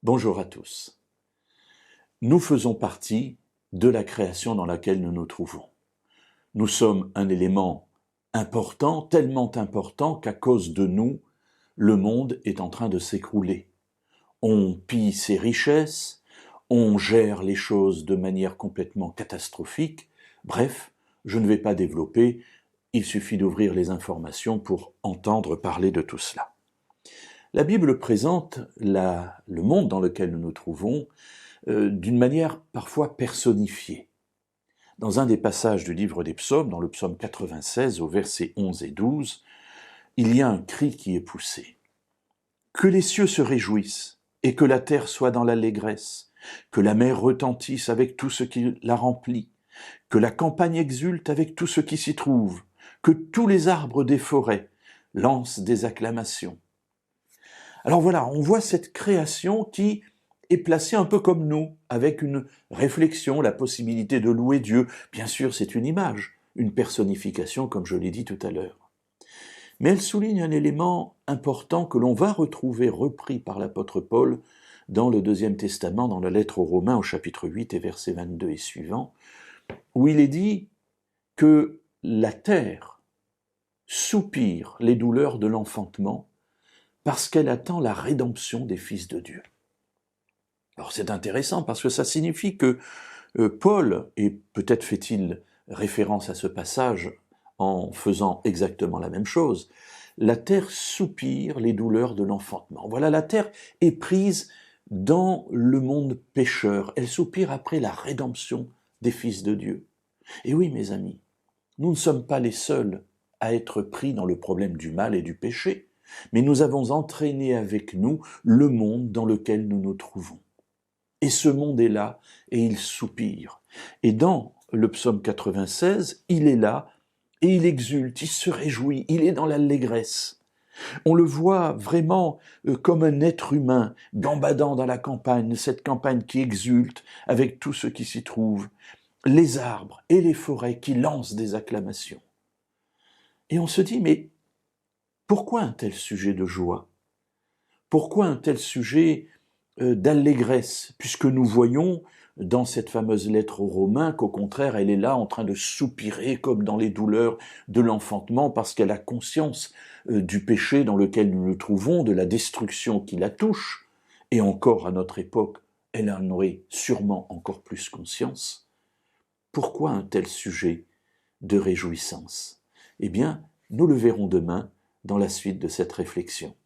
Bonjour à tous. Nous faisons partie de la création dans laquelle nous nous trouvons. Nous sommes un élément important, tellement important qu'à cause de nous, le monde est en train de s'écrouler. On pille ses richesses, on gère les choses de manière complètement catastrophique. Bref, je ne vais pas développer, il suffit d'ouvrir les informations pour entendre parler de tout cela. La Bible présente le monde dans lequel nous nous trouvons d'une manière parfois personnifiée. Dans un des passages du livre des psaumes, dans le psaume 96, au versets 11 et 12, il y a un cri qui est poussé. « Que les cieux se réjouissent et que la terre soit dans l'allégresse, que la mer retentisse avec tout ce qui la remplit, que la campagne exulte avec tout ce qui s'y trouve, que tous les arbres des forêts lancent des acclamations. » Alors voilà, on voit cette création qui est placée un peu comme nous, avec une réflexion, la possibilité de louer Dieu. Bien sûr, c'est une image, une personnification, comme je l'ai dit tout à l'heure. Mais elle souligne un élément important que l'on va retrouver repris par l'apôtre Paul dans le Deuxième Testament, dans la lettre aux Romains, au chapitre 8 et versets 22 et suivants, où il est dit que la terre soupire les douleurs de l'enfantement parce qu'elle attend la rédemption des fils de Dieu. Alors c'est intéressant parce que ça signifie que Paul, et peut-être fait-il référence à ce passage en faisant exactement la même chose, la terre soupire les douleurs de l'enfantement. Voilà, la terre est prise dans le monde pécheur. Elle soupire après la rédemption des fils de Dieu. Et oui, mes amis, nous ne sommes pas les seuls à être pris dans le problème du mal et du péché, mais nous avons entraîné avec nous le monde dans lequel nous nous trouvons. Et ce monde est là, et il soupire. Et dans le psaume 96, il est là, et il exulte, il se réjouit, il est dans l'allégresse. On le voit vraiment comme un être humain, gambadant dans la campagne, cette campagne qui exulte avec tout ce qui s'y trouve, les arbres et les forêts qui lancent des acclamations. Et on se dit, mais pourquoi un tel sujet de joie? Pourquoi un tel sujet d'allégresse? Puisque nous voyons dans cette fameuse lettre aux Romains qu'au contraire, elle est là en train de soupirer comme dans les douleurs de l'enfantement parce qu'elle a conscience du péché dans lequel nous nous trouvons, de la destruction qui la touche, et encore à notre époque, elle en aurait sûrement encore plus conscience. Pourquoi un tel sujet de réjouissance? Eh bien, nous le verrons demain dans la suite de cette réflexion.